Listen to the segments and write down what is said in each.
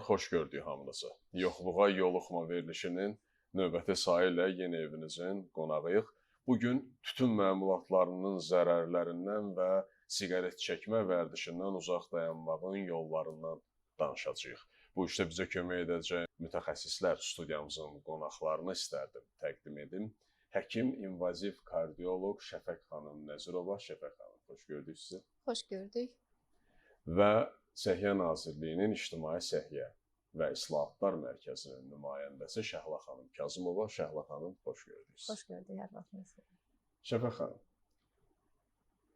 xoş gördük hamınızı. Yoxluğa yoluxma verilişinin növbəti sayı ilə yenə evinizin qonağıyıq. Bugün tütün məmulatlarının zərərlərindən və siqaret çəkmə vərdişindən uzaq dayanmağın yollarından danışacağıq. Bu işdə bizə kömək edəcək mütəxəssislər studiyamızın qonaqlarını istərdim təqdim edim. Həkim, invaziv kardioloq Şəfəq xanım Nəzirova. Şəfəq xanım, xoş gördük sizi. Xoş gördük. Və Səhiyyə Nazirliyinin İctimai Səhiyyə və İslahatlar Mərkəzinin nümayəndəsi Şəhla xanım Kazımova. Şəhla xanım, xoş gördük. Xoş gördük, hər vaxtınız. Şəfəq xanım,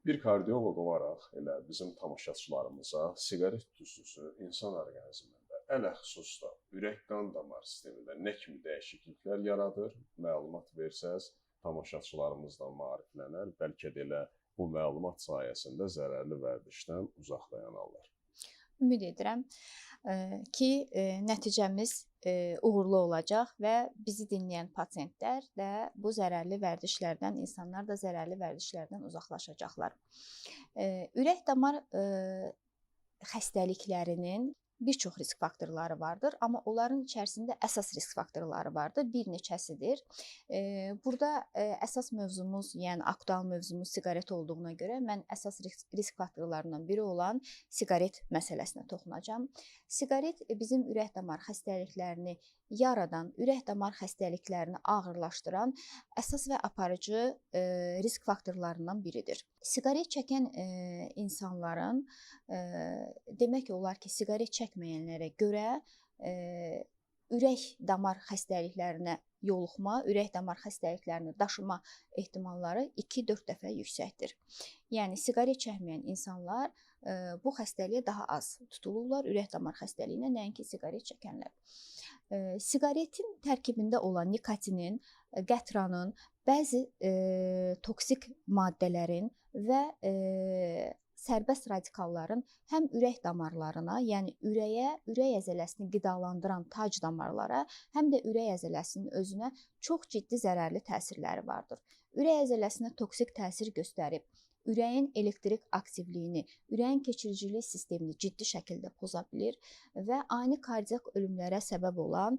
bir kardioloq olaraq elə bizim tamaşaçılarımıza siqaret tüstüsü insan orqanizmində, ələxüsus da ürək-qan damar sistemində nə kimi dəyişikliklər yaradır, məlumat versəz, tamaşaçılarımız da maariflənər, bəlkə də elə bu məlumat sayəsində zərərli vərdişdən uzaq dayanarlar. Ümid edirəm ki, nəticəmiz uğurlu olacaq və bizi dinləyən pasientlər də bu zərərli vərdişlərdən, insanlar da zərərli vərdişlərdən uzaqlaşacaqlar. Ürək-damar xəstəliklərinin bir çox risk faktorları vardır, amma onların içərisində əsas risk faktorları vardır, bir neçəsidir. Burada əsas mövzumuz, yəni aktual mövzumuz siqaret olduğuna görə mən əsas risk faktorlarından biri olan siqaret məsələsinə toxunacağam. Siqaret bizim ürək-damar xəstəliklərini yaradan, ürək-damar xəstəliklərini ağırlaşdıran əsas və aparıcı risk faktorlarından biridir. Siqaret çəkən insanların demək olar ki, siqaret çəkməyənlərə görə ürək-damar xəstəliklərinə yoluxma, ürək-damar xəstəliklərini daşıma ehtimalları 2-4 dəfə yüksəkdir. Yəni siqaret çəkməyən insanlar bu xəstəliyə daha az tutulurlar, ürək-damar xəstəliyinə, nəinki siqaret çəkənlər. Siqaretin tərkibində olan nikotinin, qətranın, bəzi toksik maddələrin və sərbəst radikalların həm ürək damarlarına, yəni ürəyə, ürək əzələsini qidalandıran tac damarlara, həm də ürək əzələsinin özünə çox ciddi zərərli təsirləri vardır. Ürək əzələsinə toksik təsir göstərib, ürəyin elektrik aktivliyini, ürəyin keçiricilik sistemini ciddi şəkildə poza bilir və ani kardiak ölümlərə səbəb olan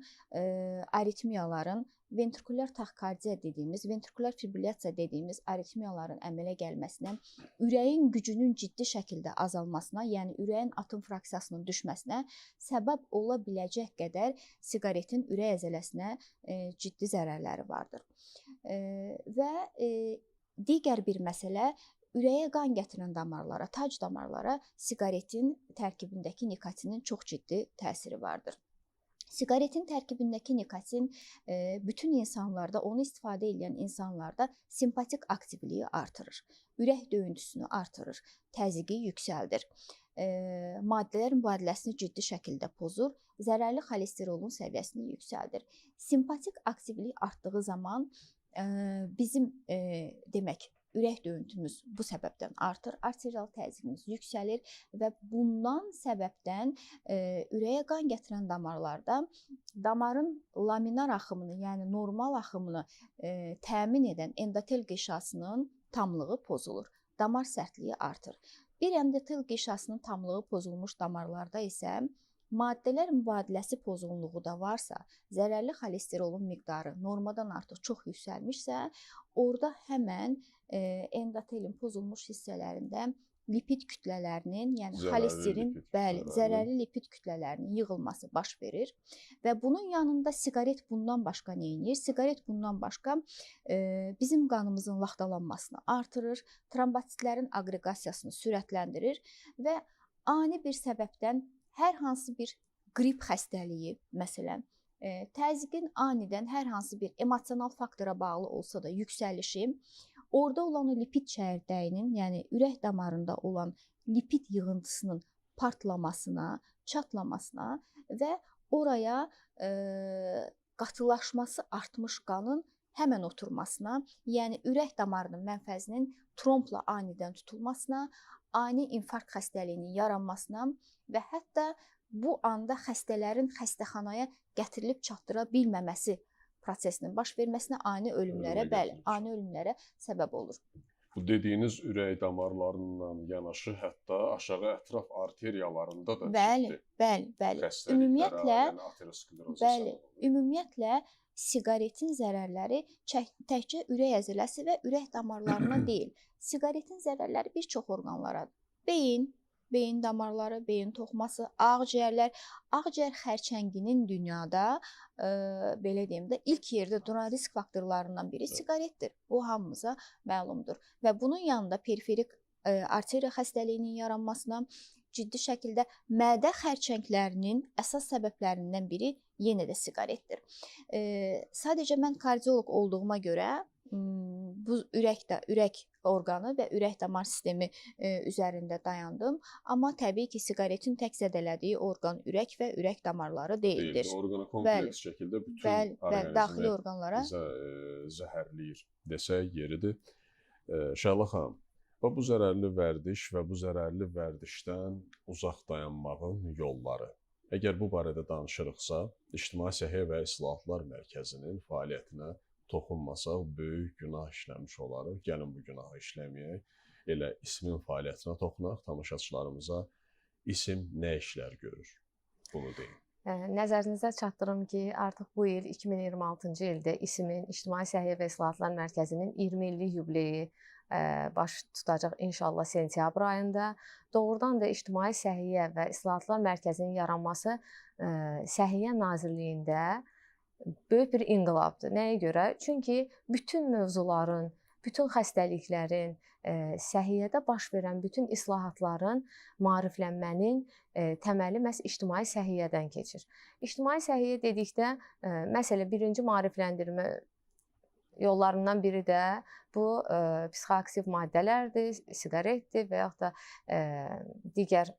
aritmiyaların, ventrikulyar taxikardiya dediyimiz, ventrikulyar fibrilyasiya dediyimiz aritmiyaların əmələ gəlməsinə, ürəyin gücünün ciddi şəkildə azalmasına, yəni ürəyin atım fraksiyasının düşməsinə səbəb ola biləcək qədər siqaretin ürək əzələsinə ciddi zərərləri vardır. Və digər bir məsələ, ürəyə qan gətirən damarlara, tac damarlara siqaretin tərkibindəki nikotinin çox ciddi təsiri vardır. Siqaretin tərkibindəki nikotin bütün insanlarda, onu istifadə edən insanlarda simpatik aktivliyi artırır, ürək döyüntüsünü artırır, təzyiqi yüksəldir, maddələr mübadiləsini ciddi şəkildə pozur, zərərli xolesterolun səviyyəsini yüksəldir. Simpatik aktivlik artdığı zaman bizim demək, ürək döyüntümüz bu səbəbdən artır, arterial təzyiqimiz yüksəlir və bundan səbəbdən ürəyə qan gətirən damarlarda damarın laminar axımını, yəni normal axımını təmin edən endotel qişasının tamlığı pozulur, damar sərtliyi artır. Bir endotel qişasının tamlığı pozulmuş damarlarda isə maddələr mübadiləsi pozğunluğu da varsa, zərərli xolesterolun miqdarı normadan artıq çox yüksəlmişsə, orada həmən endotelin pozulmuş hissələrində lipid kütlələrinin, yəni xolesterin, zərərli lipid kütlələrinin yığılması baş verir və bunun yanında siqaret bundan başqa nə edir? Siqaret bundan başqa bizim qanımızın laxtalanmasını artırır, trombositlərin aqreqasiyasını sürətləndirir və ani bir səbəbdən hər hansı bir qrip xəstəliyi, məsələn, təzyiqin anidən hər hansı bir emosional faktora bağlı olsa da yüksəlişi, orada olan lipid çəyirdəyinin, yəni ürək damarında olan lipid yığıntısının partlamasına, çatlamasına və oraya qatılaşması artmış qanın həmən oturmasına, yəni ürək damarının mənfəzinin trombla anidən tutulmasına, ani infarkt xəstəliyinin yaranmasına və hətta bu anda xəstələrin xəstəxanaya gətirilib çatdıra bilməməsi prosesinin baş verməsinə, ani ölümlərə, ani ölümlərə səbəb olur. Bu dediyiniz ürək damarlarından yanaşı, hətta aşağı ətraf arteriyalarında da Bəli, ciddi bəli. xəstəliklərə, Ümumiyyətlə, yəni ateroskleroza bəli, səbəb olur. ümumiyyətlə siqaretin zərərləri təkcə ürək əzələsi və ürək damarlarına deyil. Siqaretin zərərləri bir çox orqanlara, beyin damarları, beyin toxuması, ağciyərlər, ağciyər xərçənginin dünyada belə deyim də ilk yerdə duran risk faktorlarından biri siqaretdir. Bu hamımıza məlumdur və bunun yanında periferik arteriya xəstəliyinin yaranmasına, ciddi şəkildə mədə xərçənglərinin əsas səbəblərindən biri yenə də siqaretdir. Sadəcə mən kardioloq olduğuma görə bu ürək orqanı və ürək damar sistemi üzərində dayandım. Amma təbii ki, siqaretin tək zədələdiyi orqan ürək və ürək damarları deyildir. Orqana kompleks şəkildə bütün daxili orqanlara zəhərləyir desək yeridir. Şəhla xanım, bu zərərli vərdiş və bu zərərli vərdişdən uzaq dayanmağın yolları. Əgər bu barədə danışırıqsa, İctimai Səhiyyə və İslahatlar Mərkəzinin fəaliyyətinə toxunmasaq böyük günah işləmiş olarıq. Gəlin bu günahı işləməyək. Elə ismin fəaliyyətinə toxunaq, tamaşaçılarımıza isim nə işlər görür? Bunu deyin. Nəzərinizə çatdırım ki, artıq bu il 2026-cı ildə isimin İctimai Səhiyyə və İslahatlar Mərkəzinin 20 illik yubileyi baş tutacaq inşallah sentyabr ayında. Doğrudan da İctimai Səhiyyə və İslahatlar Mərkəzinin yaranması Səhiyyə Nazirliyində böyük bir inqilabdır. Nəyə görə? Çünki bütün mövzuların, bütün xəstəliklərin, səhiyyədə baş verən bütün islahatların, maariflənmənin təməli məhz ictimai səhiyyədən keçir. İctimai səhiyyə dedikdə, məsələn, birinci maarifləndirmə yollarından biri də bu psixoaktiv maddələrdir, siqaretdir və yaxud da digər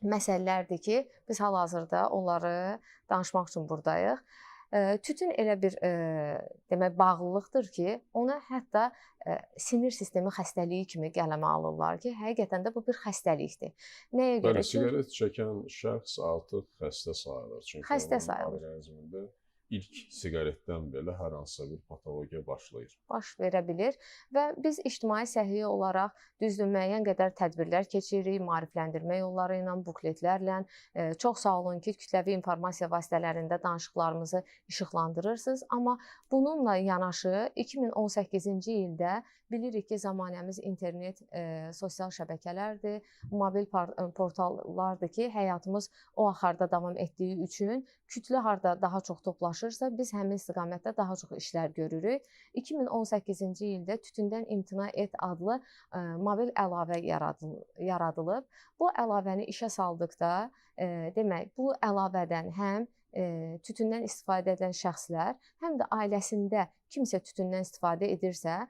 məsələlərdir ki, biz hal-hazırda onları danışmaq üçün buradayıq. Tütün elə bir demək bağlılıqdır ki, ona hətta sinir sistemi xəstəliyi kimi qələmə alırlar ki, həqiqətən də bu bir xəstəlikdir. Nəyə görə? Siqaret çəkən şəxs artıq xəstə sayılır. Çünki xəstə sayılır. Orqanizmində ilk siqaretdən belə hər hansısa bir patologiya başlayır. Baş verə bilir və biz ictimai səhiyyə olaraq düzdür müəyyən qədər tədbirlər keçiririk, maarifləndirmə yolları ilə, bukletlərlə. Çox sağ olun ki, kütləvi informasiya vasitələrində danışıqlarımızı işıqlandırırsınız. Amma bununla yanaşı 2018-ci ildə bilirik ki, zamanəmiz internet, sosial şəbəkələrdir, mobil portallardır ki, həyatımız o axarda davam etdiyi üçün kütlə harda daha çox toplaşırsa, biz həmin istiqamətdə daha çox işlər görürük. 2018-ci ildə Tütündən İmtina Et adlı mobil əlavə yaradılıb. Bu əlavəni işə saldıqda, demək, bu əlavədən həm tütündən istifadə edən şəxslər, həm də ailəsində kimsə tütündən istifadə edirsə,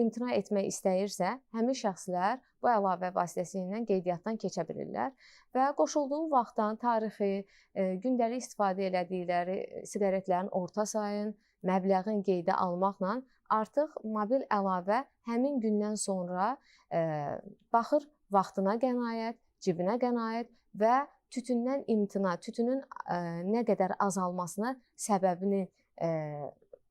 imtina etmək istəyirsə, həmin şəxslər bu əlavə vasitəsilə qeydiyyatdan keçə bilirlər və qoşulduğu vaxtdan tarixi, gündəlik istifadə elədikləri siqaretlərin orta sayın, məbləğin qeydə almaqla artıq mobil əlavə həmin gündən sonra baxır vaxtına qənaət, cibinə qənaət və tütündən imtina, tütünün nə qədər azalmasına səbəbini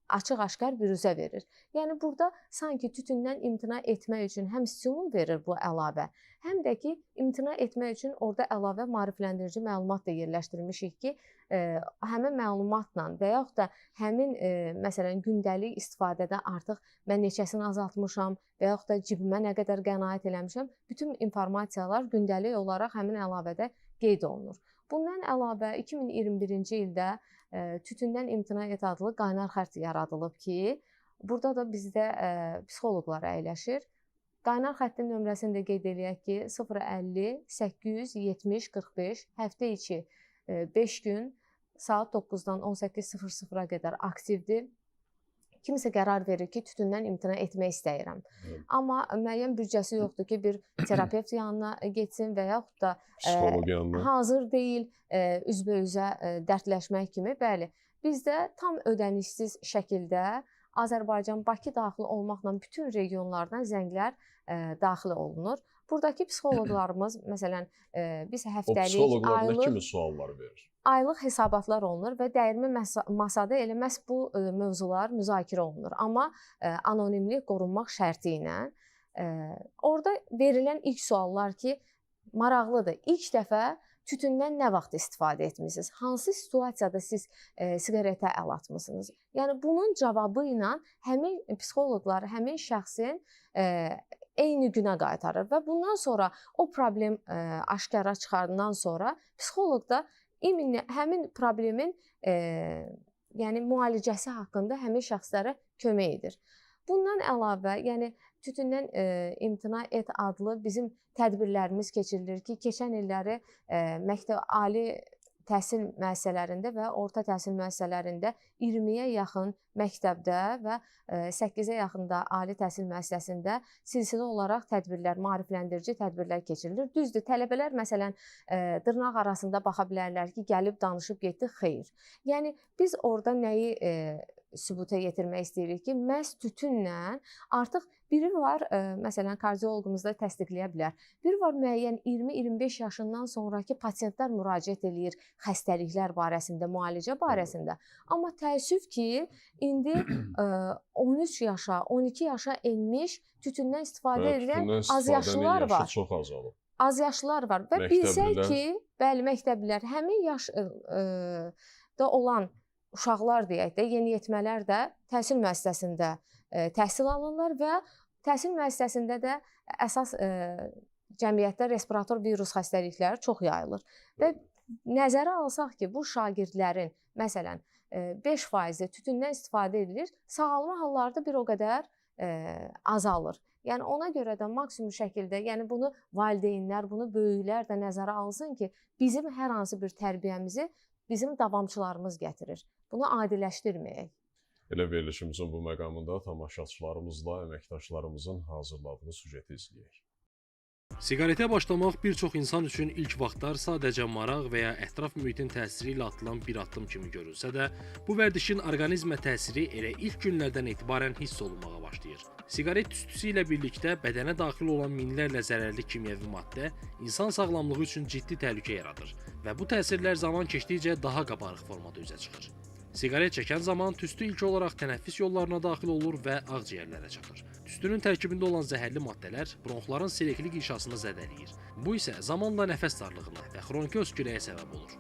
açıq-aşkar büruzə verir. Yəni burada sanki tütündən imtina etmək üçün həm stimul verir bu əlavə, həm də ki, imtina etmək üçün orada əlavə maarifləndirici məlumat da yerləşdirmişik ki, həmin məlumatla və yaxud da həmin məsələn gündəlik istifadədə artıq mən neçəsini azaltmışam və yaxud da cibimə nə qədər qənaət eləmişəm, bütün informasiyalar gündəlik olaraq həmin əlavədə qeyd olunur. Bundan əlavə 2021-ci ildə Tütündən İmtina Et adlı qaynar xətt yaradılıb ki, burada da bizdə psixoloqlar əyləşir. Qaynar xəttin nömrəsini də qeyd eləyək ki, 050 870 45 həftə içi 5 gün saat 9-dan 18:00-a qədər aktivdir. Kimsə qərar verir ki, tütündən imtina etmək istəyirəm. Amma müəyyən büdcəsi yoxdur ki, bir terapevt yanına getsin və yaxud da psixoloq yanına hazır deyil üzbə-üzə dərdləşmək kimi. Bəli, bizdə tam ödənişsiz şəkildə Azərbaycan, Bakı daxil olmaqla bütün regionlardan zənglər daxil olunur. Buradakı psixoloqlarımız, məsələn, biz həftəlik, psixoloqlar nə kimi suallar verir? Aylıq hesabatlar olunur və dəyirmi masada elə məhz bu mövzular müzakirə olunur. Amma anonimlik qorunmaq şərti ilə orada verilən ilk suallar ki, maraqlıdır. İlk dəfə tütündən nə vaxt istifadə etmisiniz? Hansı situasiyada siz siqaretə əl atmısınız? Yəni bunun cavabı ilə həmin psixoloqlar həmin şəxsin eyni günə qaytarır və bundan sonra o problem aşkara çıxandan sonra psixoloq da həmin problemin yəni müalicəsi haqqında həmin şəxslərə kömək edir. Bundan əlavə, yəni tütündən imtina et adlı bizim tədbirlərimiz keçirilir ki, keçən illəri məktəb ali təhsil müəssisələrində və orta təhsil müəssisələrində 20-yə yaxın məktəbdə və 8-ə yaxın da ali təhsil müəssisəsində silsilə olaraq tədbirlər, maarifləndirici tədbirlər keçirilir. Düzdür, tələbələr məsələn dırnaq arasında baxa bilərlər ki, gəlib danışıb getdi, xeyr. Yəni biz orada nəyi sübuta yetirmək istəyirik ki, məhz tütünlə artıq biri var, məsələn, kardioloqumuz da təsdiqləyə bilər. Biri var müəyyən 20-25 yaşından sonraki pasientlər müraciət eləyir xəstəliklər barəsində, müalicə barəsində. Amma təəssüf ki, indi 13 yaşa, 12 yaşa enmiş tütündən istifadə edən azyaşlılar var. Çox azalıb. Azyaşlılar var və bilsək ki, bəli, məktəblilər həmin yaşda olan uşaqlar deyək də, yeniyetmələr də təhsil müəssisəsində təhsil alırlar və təhsil müəssisəsində də əsas cəmiyyətdə respirator virus xəstəlikləri çox yayılır. Və nəzərə alsaq ki, bu şagirdlərin məsələn 5% tütündən istifadə edilir, sağalma halları da bir o qədər azalır. Yəni ona görə də maksimum şəkildə, yəni bunu valideynlər, bunu böyüklər də nəzərə alsın ki, bizim hər hansı bir tərbiyəmizi bizim davamçılarımız gətirir. Bunu adiləşdirməyək. Elə verilişimizin bu məqamında tamaşaçılarımızla əməkdaşlarımızın hazırladığı süjeti izləyək. Siqaretə başlamaq bir çox insan üçün ilk vaxtlar sadəcə maraq və ya ətraf mühitin təsiri ilə atılan bir addım kimi görülsə də, bu vərdişin orqanizmə təsiri elə ilk günlərdən etibarən hiss olunmağa başlayır. Siqaret tüstüsü ilə birlikdə bədənə daxil olan minlərlə zərərli kimyəvi maddə insan sağlamlığı üçün ciddi təhlükə yaradır və bu təsirlər zaman keçdikcə daha qabarıq formada üzə çıxır. Siqaret çəkən zaman tüstü ilk olaraq tənəffüs yollarına daxil olur və ağciyərlərə çatır. Tüstünün tərkibində olan zəhərli maddələr bronxların selektiv inşasını zədələyir. Bu isə zamanla nəfəs darlığına və xroniki öskürəyə səbəb olur.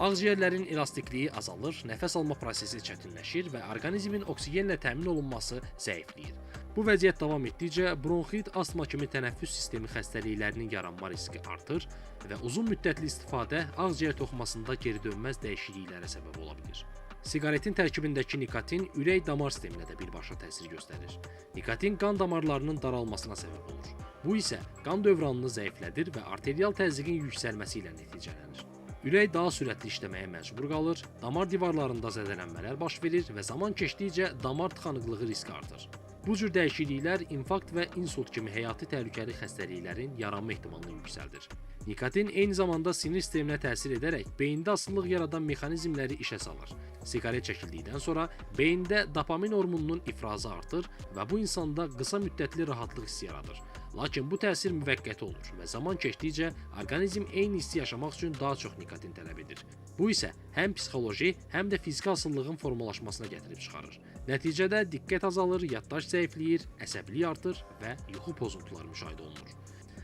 Ağciyərlərin elastikliyi azalır, nəfəs alma prosesi çətinləşir və orqanizmin oksigenlə təmin olunması zəifləyir. Bu vəziyyət davam etdikcə bronxit, astma kimi tənəffüs sistemi xəstəliklərinin yaranma riski artır və uzun müddətli istifadə ağciyər toxumasında geri dönməz dəyişikliklərə səbəb ola bilir. Siqaretin tərkibindəki nikotin ürək-damar sisteminə də birbaşa təsir göstərir. Nikotin qan damarlarının daralmasına səbəb olur. Bu isə qan dövranını zəiflədir və arterial təzyiqin yüksəlməsi ilə nəticələnir. Ürək daha sürətli işləməyə məcbur qalır, damar divarlarında zədələnmələr baş verir və zaman keçdikcə damar tıxanıqlığı riski artır. Bu cür dəyişikliklər infarkt və insult kimi həyati təhlükəli xəstəliklərin yaranma ehtimalını yüksəldir. Nikotin eyni zamanda sinir sisteminə təsir edərək beyində asılılıq yaradan mexanizmləri işə salır. Siqaret çəkildikdən sonra beyində dopamin hormonunun ifrazı artır və bu insanda qısa müddətli rahatlıq hissi yaradır. Lakin bu təsir müvəqqəti olur və zaman keçdikcə orqanizm eyni hissi yaşamaq üçün daha çox nikotin tələb edir. Bu isə həm psixoloji, həm də fiziki asıllığın formalaşmasına gətirib çıxarır. Nəticədə diqqət azalır, yaddaş zəifləyir, əsəbilik artır və yuxu pozuntuları müşahidə olunur.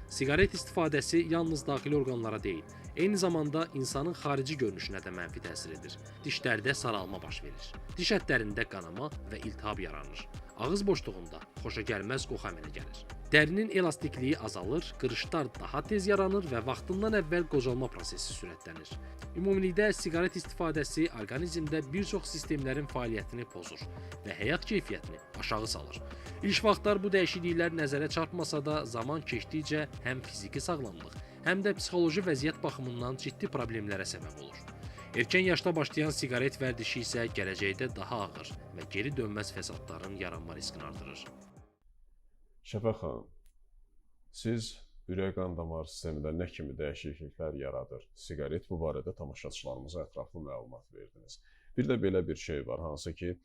Siqaret istifadəsi yalnız daxili orqanlara deyil, eyni zamanda insanın xarici görünüşünə də mənfi təsir edir. Dişlərdə saralma baş verir, diş ətlərində qanama və iltihab yaranır. Ağız boşluğunda xoşagəlməz qoxu əmələ gəlir. Dərinin elastikliyi azalır, qırışlar daha tez yaranır və vaxtından əvvəl qocalma prosesi sürətlənir. Ümumilikdə siqaret istifadəsi orqanizmdə bir çox sistemlərin fəaliyyətini pozur və həyat keyfiyyətini aşağı salır. İlk vaxtlar bu dəyişikliklər nəzərə çarpmasa da zaman keçdikcə həm fiziki sağlamlıq, həm də psixoloji vəziyyət baxımından ciddi problemlərə səbəb olur. Erkən yaşda başlayan siqaret vərdişi isə gələcəkdə daha ağır və geri dönməz fəsadların yaranma riskini artırır. Şəfəq xanım, siz ürək-qan damar sistemində nə kimi dəyişikliklər yaradır? Siqaret bu barədə tamaşaçılarımıza ətraflı məlumat verdiniz. Bir də belə bir şey var, hansı ki,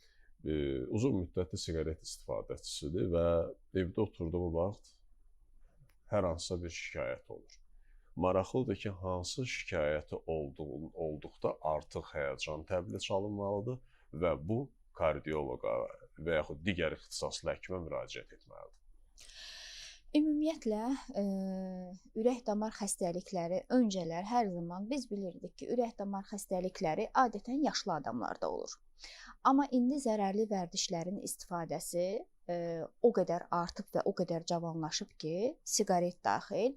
uzun müddətli siqaret istifadəçisidir və evdə oturduğu vaxt hər hansısa bir şikayət olur. Maraqlıdır ki, hansı şikayəti olduqda artıq həyəcan təbili çalınmalıdır və bu kardioloqa və yaxud digər ixtisaslı həkimə müraciət etməlidir. Ümumiyyətlə, ürək-damar xəstəlikləri öncələr hər zaman biz bilirdik ki, ürək-damar xəstəlikləri adətən yaşlı adamlarda olur. Amma indi zərərli vərdişlərin istifadəsi o qədər artıb və o qədər cavanlaşıb ki, siqaret daxil,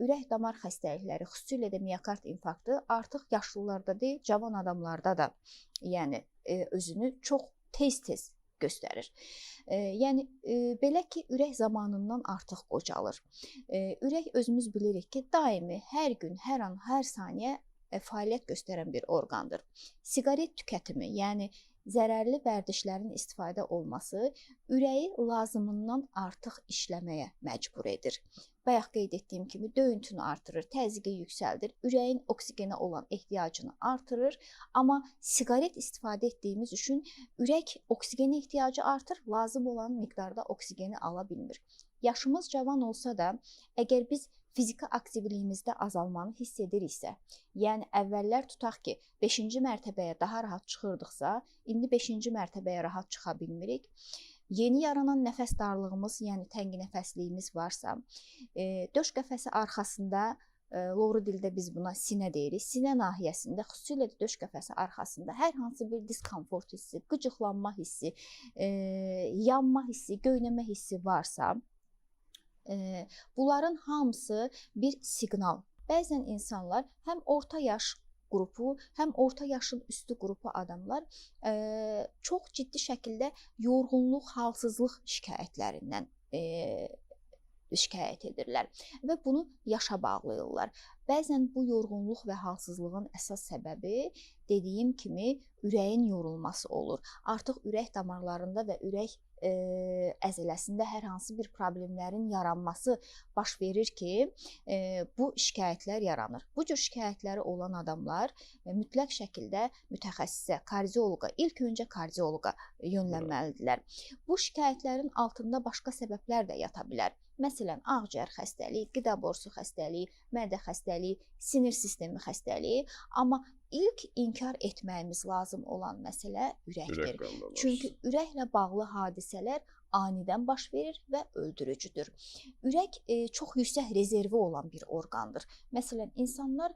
ürək-damar xəstəlikləri, xüsusilə də miokard infarktı artıq yaşlılarda deyil, cavan adamlarda da, yəni özünü çox tez-tez göstərir. Yəni belə ki, ürək zamanından artıq qocalır. Ürək özümüz bilirik ki, daimi hər gün, hər an, hər saniyə fəaliyyət göstərən bir orqandır. Siqaret tükətimi, yəni zərərli vərdişlərin istifadə olması ürəyi lazımından artıq işləməyə məcbur edir. Bayaq qeyd etdiyim kimi döyüntünü artırır, təzyiqi yüksəldir, ürəyin oksigenə olan ehtiyacını artırır, amma siqaret istifadə etdiyimiz üçün ürək oksigenə ehtiyacı artır, lazım olan miqdarda oksigeni ala bilmir. Yaşımız cavan olsa da, əgər biz fiziki aktivliyimizdə azalmanı hiss ediriksə, yəni əvvəllər tutaq ki, 5-ci mərtəbəyə daha rahat çıxırdıqsa, indi 5-ci mərtəbəyə rahat çıxa bilmirik. Yeni yaranan nəfəs darlığımız, yəni tənginəfəsliyimiz varsa, döş qəfəsi arxasında, loğru dildə biz buna sinə deyirik, sinə nahiyəsində, xüsusilə də döş qəfəsi arxasında hər hansı bir diskomfort hissi, qıcıqlanma hissi, yanma hissi, göynəmə hissi varsa, bunların hamısı bir siqnal. Bəzən insanlar həm orta yaş qrupu, həm orta yaşın üstü qrupu adamlar çox ciddi şəkildə yorğunluq, halsızlıq şikayətlərindən şikayət edirlər və bunu yaşa bağlayırlar. Bəzən bu yorğunluq və halsızlığın əsas səbəbi dediyim kimi ürəyin yorulması olur. Artıq ürək damarlarında və ürək əzələsində hər hansı bir problemlərin yaranması baş verir ki, bu şikayətlər yaranır. Bu cür şikayətləri olan adamlar mütləq şəkildə mütəxəssisə, kardioloqa, ilk öncə kardioloqa yönlənməlidirlər. Bu şikayətlərin altında başqa səbəblər də yata bilər. Məsələn, ağciyər xəstəliyi, qida borusu xəstəliyi, mədə xəstəliyi, sinir sistemi xəstəliyi, amma ilk inkar etməyimiz lazım olan məsələ ürəkdir. Çünki ürəklə bağlı hadisələr anidən baş verir və öldürücüdür. Ürək çox yüksək rezervi olan bir orqandır. Məsələn, insanlar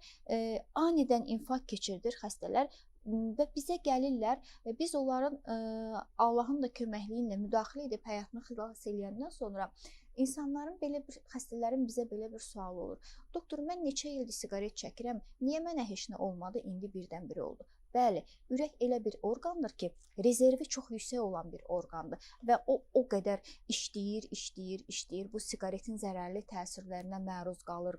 anidən infarkt keçirdir xəstələr və bizə gəlirlər və biz onların Allahın da köməkliyi ilə müdaxilə edib həyatını xilas edəndən sonra İnsanların belə bir xəstələrin bizə belə bir sualı olur. Doktor, mən neçə ildir siqaret çəkirəm, niyə mənə heç nə olmadı, indi birdən-birə oldu? Bəli, ürək elə bir orqandır ki, rezervi çox yüksək olan bir orqandır və o qədər işləyir, bu siqaretin zərərli təsirlərinə məruz qalır.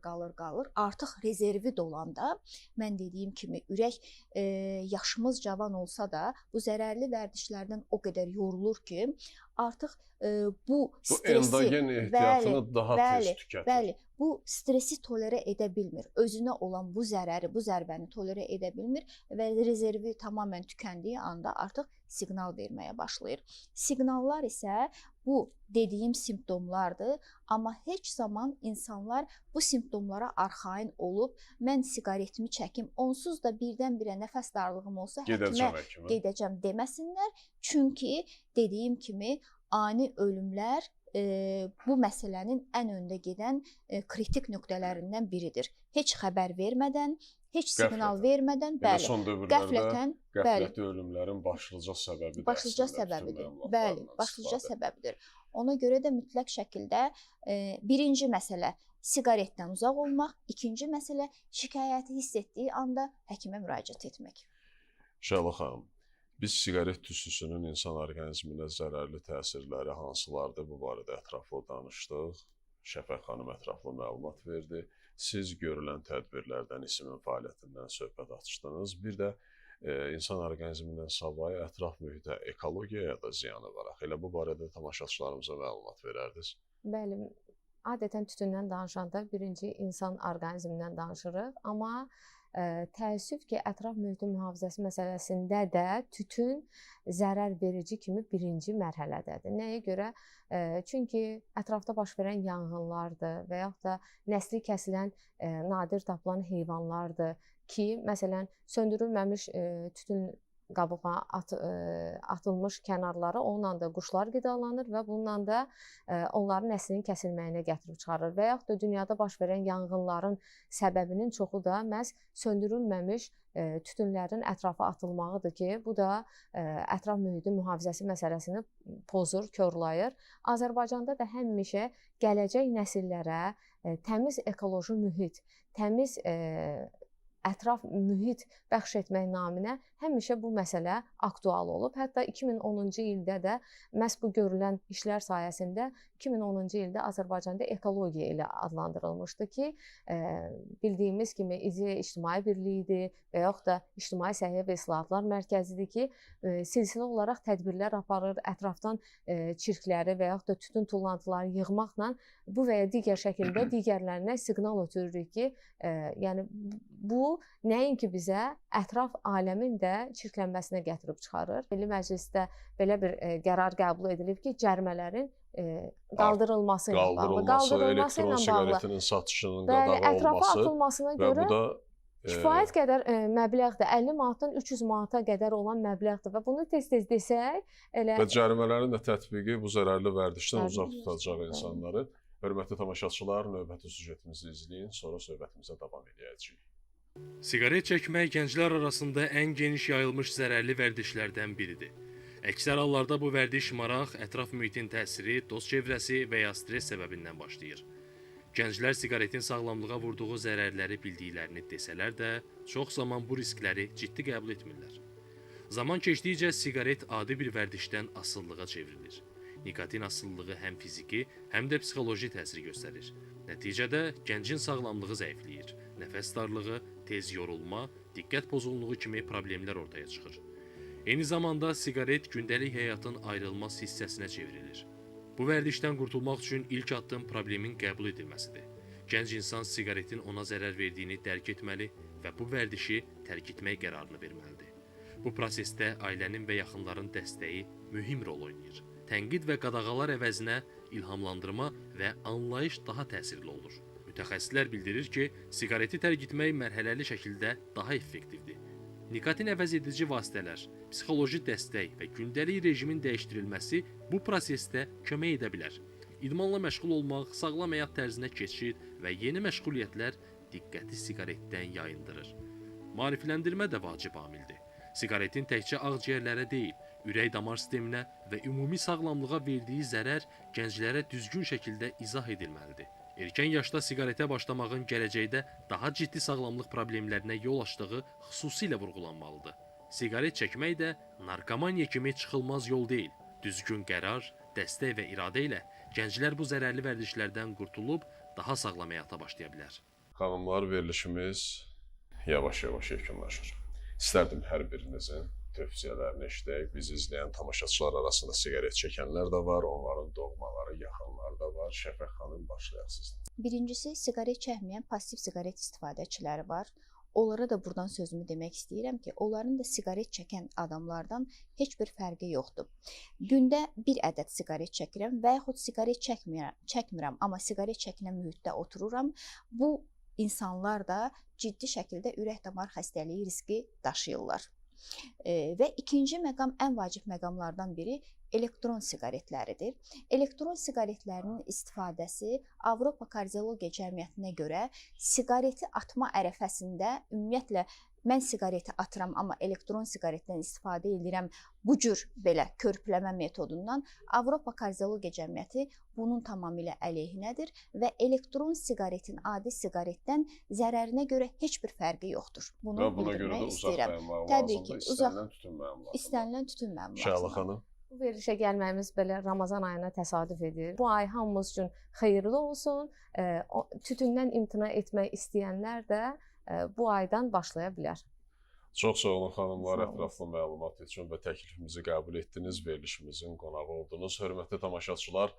Artıq rezervi dolanda, mən dediyim kimi, ürək yaşımız cavan olsa da, bu zərərli vərdişlərdən o qədər yorulur ki, artıq bu stresi, endogen ehtiyatını daha tez tükətir. Bəli, bu stresi tolerə edə bilmir. Özünə olan bu zərəri, bu zərbəni tolerə edə bilmir və rezervi tamamilə tükəndiyi anda artıq siqnal verməyə başlayır. Siqnallar isə bu dediyim simptomlardır, amma heç zaman insanlar bu simptomlara arxayın olub, mən siqaretimi çəkim, onsuz da birdən-birə nəfəs darlığım olsa həkimə gedəcəm deməsinlər. Çünki dediyim kimi ani ölümlər bu məsələnin ən öndə gedən kritik nöqtələrindən biridir. Heç xəbər vermədən, heç siqnal vermədən, bəli, son dövrlərdə qəflətli ölümlərin başlıca səbəbidir. Bəli, başlıca səbəbidir. Ona görə də mütləq şəkildə birinci məsələ siqaretdən uzaq olmaq, ikinci məsələ şikayəti hiss etdiyi anda həkimə müraciət etmək. Şəla xanım, biz siqaret tüstüsünün insan orqanizminə zərərli təsirləri hansılardır, bu barədə ətraflı danışdıq. Şəfəq xanım ətraflı məlumat verdi. Siz görülən tədbirlərdən, isimin fəaliyyətindən söhbət açdınız. Bir də insan orqanizmindən savayı ətraf mühitə, ekologiyaya da ziyanı var. Elə bu barədə tamaşaçılarımıza məlumat verərdiniz. Bəli, adətən tütündən danışanda birinci insan orqanizmindən danışırıq, amma təəssüf ki, ətraf mühitin mühafizəsi məsələsində də tütün zərər verici kimi birinci mərhələdədir. Nəyə görə? Çünki ətrafda baş verən yanğınlardır və yaxud da nəsli kəsilən nadir tapılan heyvanlardır ki, məsələn, söndürülməmiş tütün qabığa atılmış kənarları, onunla da quşlar qidalanır və bununla da onların nəslinin kəsilməyinə gətirib çıxarır. Və yaxud da dünyada baş verən yanğınların səbəbinin çoxu da məhz söndürülməmiş tütünlərin ətrafa atılmağıdır ki, bu da ətraf mühitin mühafizəsi məsələsini pozur, korlayır. Azərbaycanda da həmişə gələcək nəsillərə təmiz ekoloji mühit, təmiz ətraf mühit bəxş etmək naminə həmişə bu məsələ aktual olub. Hətta 2010-cu ildə də məhz bu görülən işlər sayəsində 2010-cu ildə Azərbaycanda ekologiya ilə adlandırılmışdı ki, bildiyimiz kimi İdeya İctimai Birliyidir və yaxud da İctimai Səhiyyə və İslahatlar Mərkəzidir ki, silsilə olaraq tədbirlər aparır, ətrafdan çirkləri və yaxud da tütün tullantıları yığmaqla bu və ya digər şəkildə digərlərinə siqnal ötürürük ki, yəni bu nəinki bizə ətraf aləmin də çirklənməsinə gətirib çıxarır. Milli Məclisdə belə bir qərar qəbul edilib ki, cərimələrin qaldırılması ilə bağlı, elektron siqaretinin satışının qadağa ətrafa olması atılmasına və görə bu da kifayət qədər məbləğdir. 50 manatdan 300 manata qədər olan məbləğdir və bunu tez-tez desək, elə və cərimələrin də tətbiqi bu zərərli vərdişdən uzaq tutacaq insanları. Hörmətli tamaşaçılar, növbəti süjetimizi izləyin, sonra söhbətimizə davam edəcəyik. Siqaret çəkmək gənclər arasında ən geniş yayılmış zərərli vərdişlərdən biridir. Əksər hallarda bu vərdiş maraq, ətraf mühitin təsiri, dost çevrəsi və ya stress səbəbindən başlayır. Gənclər siqaretin sağlamlığa vurduğu zərərləri bildiklərini desələr də, çox zaman bu riskləri ciddi qəbul etmirlər. Zaman keçdikcə siqaret adi bir vərdişdən asılılığa çevrilir. Nikotin asılılığı həm fiziki, həm də psixoloji təsir göstərir. Nəticədə gəncin sağlamlığı zəifləyir, nəfəs darlığı, tez yorulma, diqqət pozğunluğu kimi problemlər ortaya çıxır. Eyni zamanda siqaret gündəlik həyatın ayrılmaz hissəsinə çevrilir. Bu vərdişdən qurtulmaq üçün ilk addım problemin qəbul edilməsidir. Gənc insan siqaretin ona zərər verdiyini dərk etməli və bu vərdişi tərk etmək qərarını verməlidir. Bu prosesdə ailənin və yaxınların dəstəyi mühim rol oynayır. Tənqid və qadağalar əvəzinə ilhamlandırma və anlayış daha təsirli olur. Mütəxəssislər bildirir ki, siqareti tərk etmək mərhələli şəkildə daha effektivdir. Nikotin əvəzedici vasitələr, psixoloji dəstək və gündəlik rejimin dəyişdirilməsi bu prosesdə kömək edə bilər. İdmanla məşğul olmaq, sağlam həyat tərzinə keçid və yeni məşğuliyyətlər diqqəti siqaretdən yayındırır. Maarifləndirmə də vacib amildir. Siqaretin təkcə ağciyərlərə deyil, ürək-damar sisteminə və ümumi sağlamlığa verdiyi zərər gənclərə düzgün şəkildə izah edilməlidir. Erkən yaşda siqaretə başlamağın gələcəkdə daha ciddi sağlamlıq problemlərinə yol açdığı xüsusilə vurğulanmalıdır. Siqaret çəkmək də narkomaniya kimi çıxılmaz yol deyil. Düzgün qərar, dəstək və iradə ilə gənclər bu zərərli vərdişlərdən qurtulub daha sağlam həyata başlaya bilər. Xanımlar, verilişimiz yavaş-yavaş yekunlaşır. İstərdim hər birinizin tövsiyələrini eşidək. Bizi izləyən tamaşaçılar arasında siqaret çəkənlər də var, onların doğmaları, yaxınları da var. Şəfəq xanım, başlayaq sizdən. Birincisi, siqaret çəkməyən passiv siqaret istifadəçiləri var. Onlara da buradan sözümü demək istəyirəm ki, onların da siqaret çəkən adamlardan heç bir fərqi yoxdur. Gündə bir ədəd siqaret çəkirəm və yaxud siqaret çəkmirəm, amma siqaret çəkilən mühitdə otururam. Bu insanlar da ciddi şəkildə ürək-damar xəstəliyi riski daşıyırlar. Və ikinci məqam, ən vacib məqamlardan biri elektron siqaretləridir. Elektron siqaretlərinin istifadəsi Avropa Kardiologiya Cəmiyyətinə görə siqareti atma ərəfəsində ümumiyyətlə mən siqareti atıram, amma elektron siqaretdən istifadə edirəm bu cür belə körpüləmə metodundan Avropa Kardiologiya Cəmiyyəti bunun tamamilə əleyhinədir və elektron siqaretin adi siqaretdən zərərinə görə heç bir fərqi yoxdur. Bunu bildirmək istəyirəm. Təbii ki, istənilən tütünməyə Şəla xanım. Bu verilişə gəlməyimiz belə Ramazan ayına təsadüf edir. Bu ay hamımız üçün xeyirli olsun. Tütündən imtina etmək istəyənlər də bu aydan başlaya bilər. Çox sağ olun xanımlar, ətraflı məlumat üçün və təklifimizi qəbul etdiniz, verilişimizin qonağı oldunuz. Hörmətli tamaşaçılar,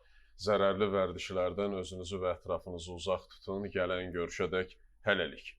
zərərli vərdişlərdən özünüzü və ətrafınızı uzaq tutun. Gələn görüşədək hələlik.